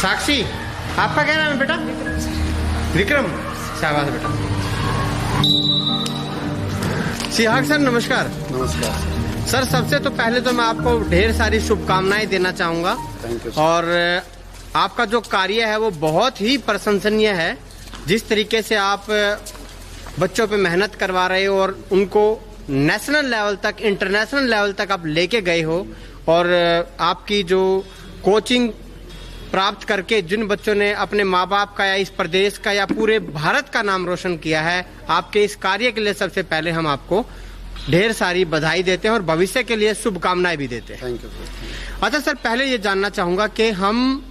साक्षी, आपका क्या नाम है बेटा? विक्रम। शाबाश बेटा। सिहाग सर नमस्कार। नमस्कार सर, सबसे तो पहले तो मैं आपको ढेर सारी शुभकामनाएं देना चाहूंगा। Thank you. और आपका जो कार्य है वो बहुत ही प्रशंसनीय है। जिस तरीके से आप बच्चों पे मेहनत करवा रहे हो और उनको नेशनल लेवल तक, इंटरनेशनल लेवल तक आप लेके गए हो, और आपकी जो कोचिंग प्राप्त करके जिन बच्चों ने अपने माँ बाप का या इस प्रदेश का या पूरे भारत का नाम रोशन किया है, आपके इस कार्य के लिए सबसे पहले हम आपको ढेर सारी बधाई देते हैं और भविष्य के लिए शुभकामनाएं भी देते हैं। Thank you. अच्छा सर, पहले ये जानना चाहूंगा कि हम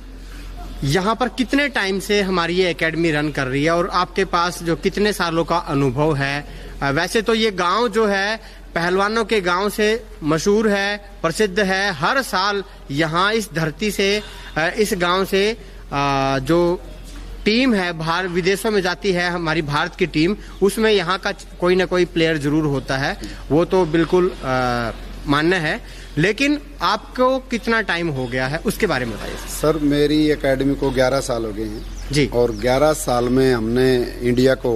यहाँ पर कितने टाइम से हमारी ये एकेडमी रन कर रही है और आपके पास जो कितने सालों का अनुभव है। वैसे तो ये गांव जो है पहलवानों के गांव से मशहूर है, प्रसिद्ध है। हर साल यहाँ इस धरती से, इस गांव से जो टीम है बाहर विदेशों में जाती है, हमारी भारत की टीम, उसमें यहाँ का कोई ना कोई प्लेयर जरूर होता है। वो तो बिल्कुल मान्य है। लेकिन आपको कितना टाइम हो गया है उसके बारे में बताइए। सर, मेरी एकेडमी को 11 साल हो गए हैं जी। और 11 साल में हमने इंडिया को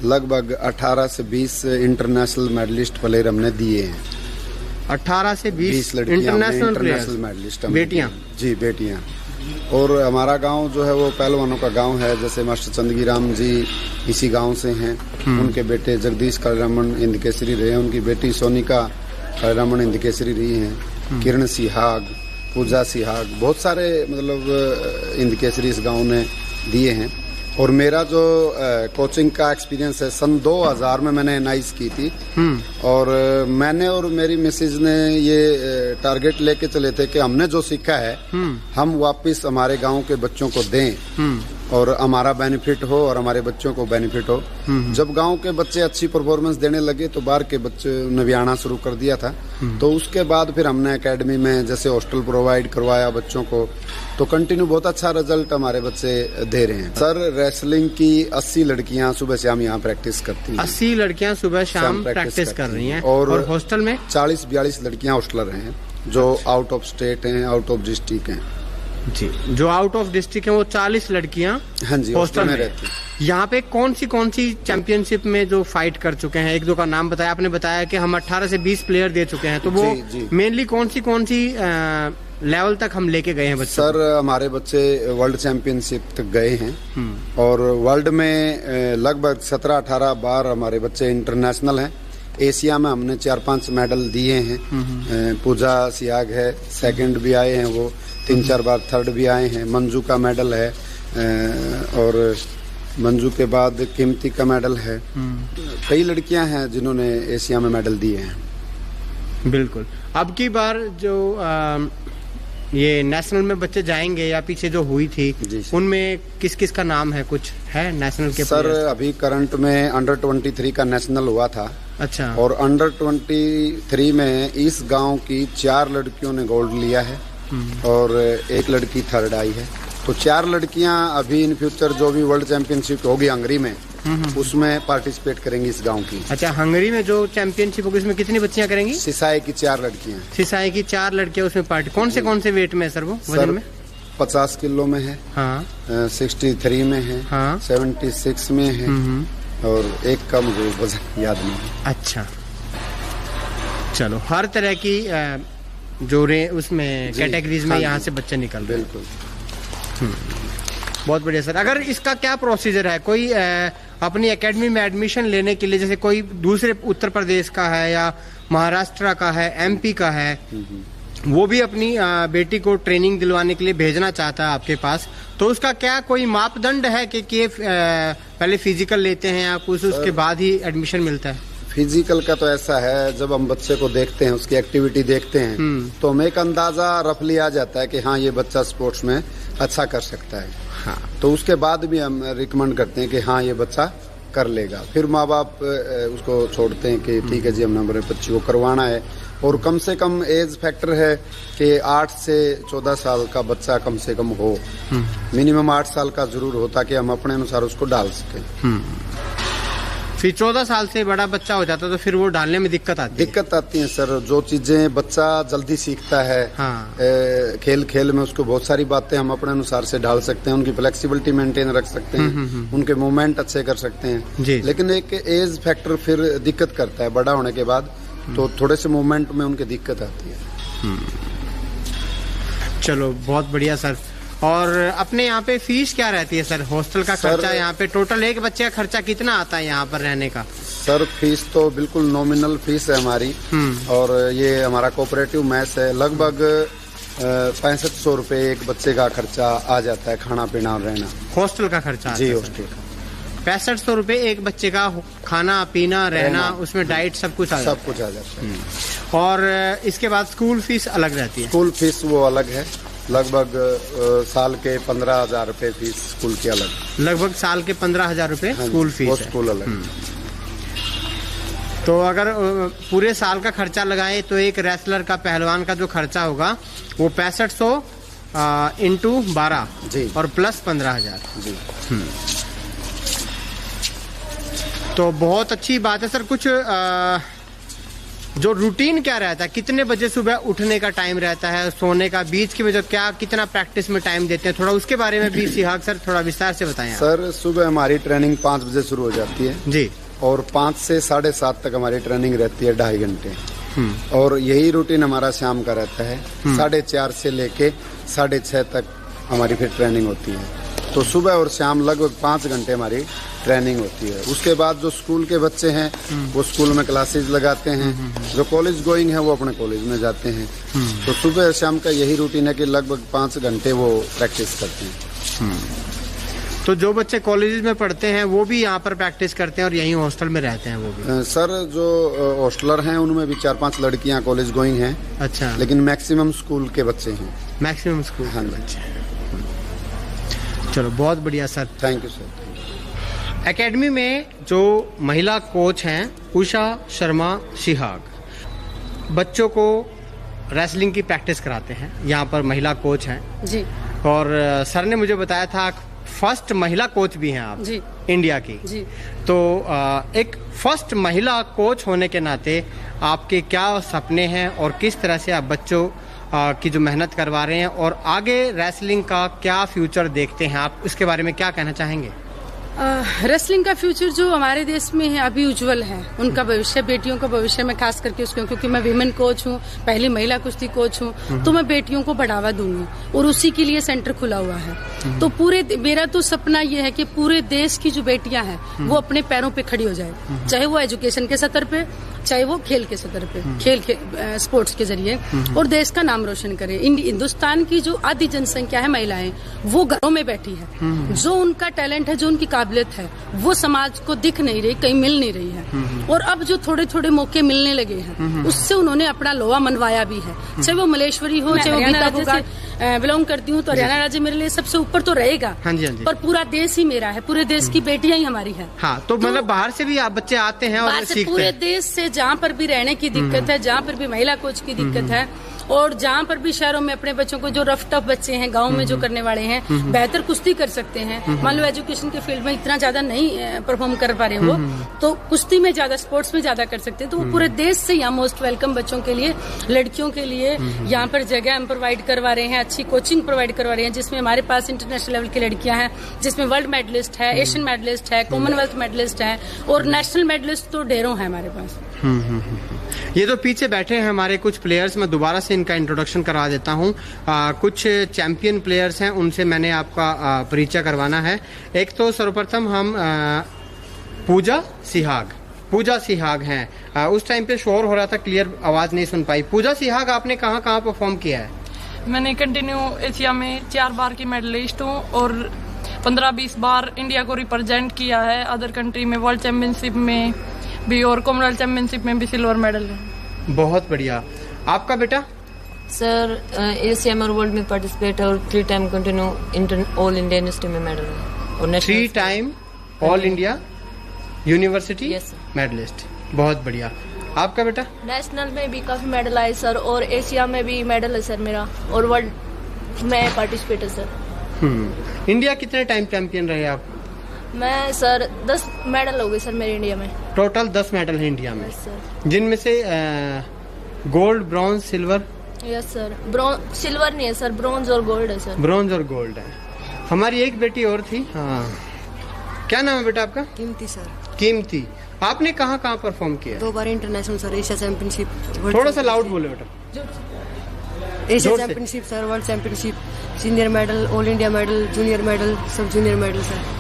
लगभग 18 से 20 इंटरनेशनल मेडलिस्ट प्लेयर हमने दिए हैं। 18 से 20 इंटरनेशनल मेडलिस्ट बेटियां? जी, बेटियां। और हमारा गांव जो है वो पहलवानों का गांव है। जैसे मास्टर चंदगी राम जी इसी गांव से हैं। उनके बेटे जगदीश कालीरामन हिंद केसरी रहे, उनकी बेटी सोनिका कालीरामन हिंद केसरी रही हैं। किरण सिहाग, पूजा सिहाग, बहुत सारे मतलब हिंद केसरी इस गांव ने दिए हैं। और मेरा जो कोचिंग का एक्सपीरियंस है, सन 2000 में मैंने एनआईएस की थी। और मैंने और मेरी मिसेज ने ये टारगेट लेके चले थे कि हमने जो सीखा है हम वापस हमारे गांव के बच्चों को दें और हमारा बेनिफिट हो और हमारे बच्चों को बेनिफिट हो। जब गांव के बच्चे अच्छी परफॉर्मेंस देने लगे तो बाहर के बच्चे ने भी आना शुरू कर दिया था। तो उसके बाद फिर हमने एकेडमी में जैसे हॉस्टल प्रोवाइड करवाया बच्चों को, तो कंटिन्यू बहुत अच्छा रिजल्ट हमारे बच्चे दे रहे हैं। सर, रेसलिंग की 80 लड़कियां सुबह शाम यहाँ प्रैक्टिस करती हैं। 80 लड़कियां सुबह शाम प्रैक्टिस कर रही हैं। और हॉस्टल में 40-42 लड़कियां हॉस्टलर हैं जो आउट ऑफ स्टेट हैं, आउट ऑफ डिस्ट्रिक्ट हैं। जी, जो आउट ऑफ डिस्ट्रिक्ट है वो 40 लड़कियां हाँ जी हॉस्टल में रहती हैं। यहाँ पे कौन सी चैंपियनशिप में जो फाइट कर चुके हैं? एक दो का नाम बताया आपने, बताया कि हम 18 से 20 प्लेयर दे चुके हैं, तो वो मेनली कौन सी लेवल तक हम लेके गए हैं बच्चे? सर, हमारे बच्चे वर्ल्ड चैंपियनशिप तक गए हैं और वर्ल्ड में लगभग 17-18 बार हमारे बच्चे इंटरनेशनल हैं। एशिया में हमने 4-5 मेडल दिए हैं। पूजा सियाग है, सेकंड भी आए हैं, वो 3-4 बार थर्ड भी आए हैं। मंजू का मेडल है और मंजू के बाद कीमती का मेडल है। कई लड़कियां हैं जिन्होंने एशिया में मेडल दिए हैं। बिल्कुल। अब की बार जो ये नेशनल में बच्चे जाएंगे या पीछे जो हुई थी, उनमें किस किस का नाम है? कुछ है नेशनल के? सर, अभी करंट में अंडर 23 का नेशनल हुआ था। अच्छा। और अंडर 23 में इस गांव की 4 लड़कियों ने गोल्ड लिया है और एक लड़की थर्ड आई है। तो 4 लड़कियां अभी इन फ्यूचर जो भी वर्ल्ड चैंपियनशिप होगी हंगरी में, उसमें पार्टिसिपेट करेंगी इस गांव की। अच्छा, हंगरी में जो चैंपियनशिप होगी उसमें कितनी बच्चियां करेंगी? सिसाई की 4 लड़कियां। सिसाई की 4 लड़कियां उसमें पार्टी। कौन से वेट में है सर वो वजन में? 50 किलो में है, हाँ, 63 में है, हाँ, 76 में है और एक का मुझे वजन याद नहीं है। अच्छा, चलो, हर तरह की जो उसमें कैटेगरीज में यहाँ से बच्चे निकल रहे हैं। बिल्कुल। बहुत बढ़िया सर। अगर इसका क्या प्रोसीजर है? कोई अपनी एकेडमी में एडमिशन लेने के लिए, जैसे कोई दूसरे उत्तर प्रदेश का है या महाराष्ट्र का है, एमपी का है, वो भी अपनी बेटी को ट्रेनिंग दिलवाने के लिए भेजना चाहता है आपके पास, तो उसका क्या कोई मापदंड है कि पहले फिजिकल लेते हैं या कुछ उसके बाद ही एडमिशन मिलता है? फिजिकल का तो ऐसा है, जब हम बच्चे को देखते हैं, उसकी एक्टिविटी देखते हैं, तो हमें एक अंदाजा रफली आ जाता है कि हाँ ये बच्चा स्पोर्ट्स में अच्छा कर सकता है। हाँ। तो उसके बाद भी हम रिकमेंड करते हैं कि हाँ ये बच्चा कर लेगा। फिर माँ बाप उसको छोड़ते हैं कि ठीक है जी, हमने हमारे बच्चे को करवाना है। और कम से कम एज फैक्टर है कि 8 से 14 साल का बच्चा कम से कम हो। मिनिमम 8 साल का जरूर हो, ताकि हम अपने अनुसार उसको डाल सकें। फिर 14 साल से बड़ा बच्चा हो जाता है तो फिर वो डालने में दिक्कत आती है। दिक्कत आती है सर, जो चीजें बच्चा जल्दी सीखता है, हाँ। खेल खेल में उसको बहुत सारी बातें हम अपने अनुसार से ढाल सकते हैं, उनकी फ्लेक्सिबिलिटी मेंटेन रख सकते हैं, उनके मूवमेंट अच्छे कर सकते हैं जी। लेकिन एक एज फैक्टर फिर दिक्कत करता है बड़ा होने के बाद, तो थोड़े से मूवमेंट में उनकी दिक्कत आती है। चलो बहुत बढ़िया सर। और अपने यहाँ पे फीस क्या रहती है सर? हॉस्टल का खर्चा यहाँ पे टोटल एक बच्चे का खर्चा कितना आता है यहाँ पर रहने का? सर फीस तो बिल्कुल नॉमिनल फीस है हमारी, और ये हमारा कोऑपरेटिव मैस है। लगभग 6500 रुपए एक बच्चे का खर्चा आ जाता है, खाना पीना और रहना। हॉस्टल का खर्चा जी हॉस्टल का 6500 रुपए एक बच्चे का, खाना पीना रहना उसमें डाइट सब कुछ आ जाता है। और इसके बाद स्कूल फीस अलग रहती है? स्कूल फीस वो अलग है, लगभग साल के 15,000 रुपए फीस स्कूल की अलग। लगभग साल के 15,000 रुपए स्कूल फीस है। स्कूल अलग। तो अगर पूरे साल का खर्चा लगाए तो एक रेसलर का, पहलवान का जो खर्चा होगा वो 6500 इंटू 12 जी, और प्लस 15,000 जी। तो बहुत अच्छी बात है सर। कुछ जो रूटीन क्या रहता है, कितने बजे सुबह उठने का टाइम रहता है, सोने का, बीच की वजह क्या, कितना प्रैक्टिस में टाइम देते हैं, थोड़ा उसके बारे में भी सिहाग सर थोड़ा विस्तार से बताएं आप। सर सुबह हमारी ट्रेनिंग 5 बजे शुरू हो जाती है जी, और 5 से 7:30 तक हमारी ट्रेनिंग रहती है, 2.5 घंटे। और यही रूटीन हमारा शाम का रहता है, 4:30 से लेके 6:30 तक हमारी फिर ट्रेनिंग होती है। तो सुबह और शाम लगभग 5 घंटे हमारी ट्रेनिंग होती है। उसके बाद जो स्कूल के बच्चे हैं वो स्कूल में क्लासेस लगाते हैं, जो कॉलेज गोइंग है वो अपने कॉलेज में जाते हैं। तो सुबह और शाम का यही रूटीन है कि लगभग 5 घंटे वो प्रैक्टिस करते हैं। तो जो बच्चे कॉलेज में पढ़ते हैं वो भी यहाँ पर प्रैक्टिस करते हैं और यहीं हॉस्टल में रहते हैं वो भी? सर जो हॉस्टलर हैं उनमें भी 4-5 लड़कियां कॉलेज गोइंग हैं। अच्छा। लेकिन मैक्सिमम स्कूल के बच्चे हैं। मैक्सिमम स्कूल के बच्चे। चलो बहुत बढ़िया sir, thank you sir. Academy में जो महिला कोच हैं उषा शर्मा सिहाग, बच्चों को रेसलिंग की प्रैक्टिस कराते हैं, यहाँ पर महिला कोच हैं जी। और सर ने मुझे बताया था फर्स्ट महिला कोच भी हैं आप जी, इंडिया की जी। तो एक फर्स्ट महिला कोच होने के नाते आपके क्या सपने हैं और किस तरह से आप बच्चों की जो मेहनत करवा रहे हैं और आगे रेसलिंग का क्या फ्यूचर देखते हैं आप, इसके बारे में क्या कहना चाहेंगे? रेसलिंग का फ्यूचर जो हमारे देश में है अभी उज्जवल है, उनका भविष्य, बेटियों का भविष्य में खास करके उसको, क्योंकि मैं विमेन कोच हूँ, पहली महिला कुश्ती कोच हूँ, तो मैं बेटियों को बढ़ावा दूंगी और उसी के लिए सेंटर खुला हुआ है। तो पूरे मेरा तो सपना ये है कि पूरे देश की जो बेटियां हैं वो अपने पैरों पे खड़ी हो जाए, चाहे वो एजुकेशन के स्तर पे, चाहे वो खेल के स्तर पे, खेल के स्पोर्ट्स के जरिए, और देश का नाम रोशन करे। हिंदुस्तान की जो आधी जनसंख्या है महिलाएं, वो घरों में बैठी है, जो उनका टैलेंट है, जो उनकी काबिलियत है, वो समाज को दिख नहीं रही, कहीं मिल नहीं रही है। और अब जो थोड़े थोड़े मौके मिलने लगे हैं उससे उन्होंने अपना लोहा मनवाया भी है, चाहे वो मलेश्वरी हो, चाहे वो गीता फोगाट बिलोंग करती हूँ तो हरियाणा राज्य मेरे लिए सबसे ऊपर तो रहेगा। हाँ जी, हाँ जी। पर पूरा देश ही मेरा है, पूरे देश की बेटियां ही हमारी है। हाँ, तो मतलब बाहर से भी आप बच्चे आते हैं और सीखते हैं? पूरे देश से, जहाँ पर भी रहने की दिक्कत है, जहाँ पर भी महिला कोच की दिक्कत है, और जहाँ पर भी शहरों में अपने बच्चों को, जो रफ टफ बच्चे हैं गांव में जो करने वाले हैं, बेहतर कुश्ती कर सकते हैं, मान लो एजुकेशन के फील्ड में इतना ज्यादा नहीं परफॉर्म कर पा रहे हो, तो कुश्ती में ज्यादा, स्पोर्ट्स में ज्यादा कर सकते हैं। तो वो पूरे देश से यहाँ मोस्ट वेलकम बच्चों के लिए, लड़कियों के लिए यहाँ पर जगह हम प्रोवाइड करवा रहे हैं, अच्छी कोचिंग प्रोवाइड करवा रहे हैं, जिसमें हमारे पास इंटरनेशनल लेवल की लड़कियां हैं, जिसमें वर्ल्ड मेडलिस्ट है, एशियन मेडलिस्ट है, कॉमनवेल्थ मेडलिस्ट है, और नेशनल मेडलिस्ट तो ढेरों है हमारे पास। ये तो पीछे बैठे हैं हमारे कुछ प्लेयर्स, मैं दोबारा से इनका इंट्रोडक्शन करवा देता हूँ। कुछ चैंपियन प्लेयर्स हैं, उनसे मैंने आपका परिचय करवाना है। एक तो सर्वप्रथम हम पूजा सिहाग हैं। उस टाइम पे शोर हो रहा था, क्लियर आवाज नहीं सुन पाई। पूजा सिहाग, आपने कहाँ कहाँ परफॉर्म किया है? मैंने कंटिन्यू एशिया में 4 बार की मेडलिस्ट हूँ और 15-20 बार इंडिया को रिप्रेजेंट किया है अदर कंट्री में, वर्ल्ड चैंपियनशिप में भी और कॉमनवेल्थ चैंपियनशिप में भी सिल्वर मेडल है। बहुत बढ़िया। आपका बेटा? सर एशिया में और वर्ल्ड में पार्टिसिपेट है और 3 time continue all India university में मेडल है और 3 time all India university medalist. बहुत बढ़िया। आपका बेटा? नेशनल में भी काफी मेडल आए सर, और एशिया में भी मेडल है सर मेरा, और वर्ल्ड में पार्टिसिपेट है सर। इंडिया कितने टाइम चैंपियन रहे आप? मैं सर 10 मेडल हो गए सर मेरे इंडिया में। टोटल 10 मेडल है इंडिया में, सर जिनमें से gold, bronze, silver. Yes sir. Silver नहीं है सर, ब्रॉन्ज और गोल्ड है सर। ब्रॉन्ज और गोल्ड है। हमारी एक बेटी और थी, हाँ, क्या नाम है बेटा आपका? कीमती सर। कीमती, आपने कहाँ कहाँ परफॉर्म किया? 2 बार इंटरनेशनल सर, एशिया चैंपियनशिप। थोड़ा सा लाउड बोले बेटा। एशिया जोर से। Championship sir, world championship, senior medal, all India medal, junior medal, सब जूनियर मेडल सर।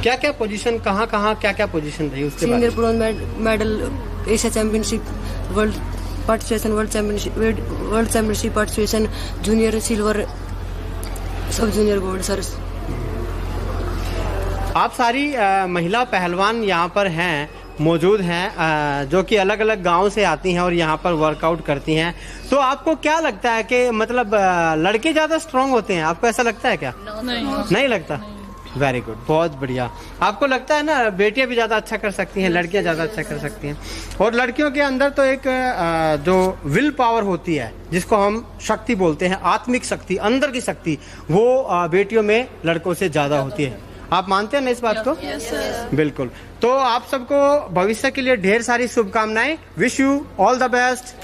क्या क्या पोजीशन, कहाँ कहाँ क्या क्या पोजीशन रही उसके सीनियर बाद? Bronze medal, Asia championship, world participation, world championship participation, junior silver, सब जूनियर गोल्ड सर। आप सारी महिला पहलवान यहाँ पर हैं, मौजूद हैं, जो कि अलग अलग गांव से आती हैं और यहाँ पर वर्कआउट करती हैं। तो आपको क्या लगता है कि मतलब लड़के ज्यादा स्ट्रांग होते हैं? आपको ऐसा लगता है क्या? नहीं लगता। वेरी गुड, बहुत बढ़िया। आपको लगता है ना बेटियां भी ज्यादा अच्छा कर सकती हैं, लड़कियां ज्यादा अच्छा कर सकती हैं? और लड़कियों के अंदर तो एक जो विल पावर होती है, जिसको हम शक्ति बोलते हैं, आत्मिक शक्ति, अंदर की शक्ति, वो बेटियों में लड़कों से ज्यादा होती है। आप मानते हैं ना इस बात को? बिल्कुल। तो आप सबको भविष्य के लिए ढेर सारी शुभकामनाएं। Wish you all the best.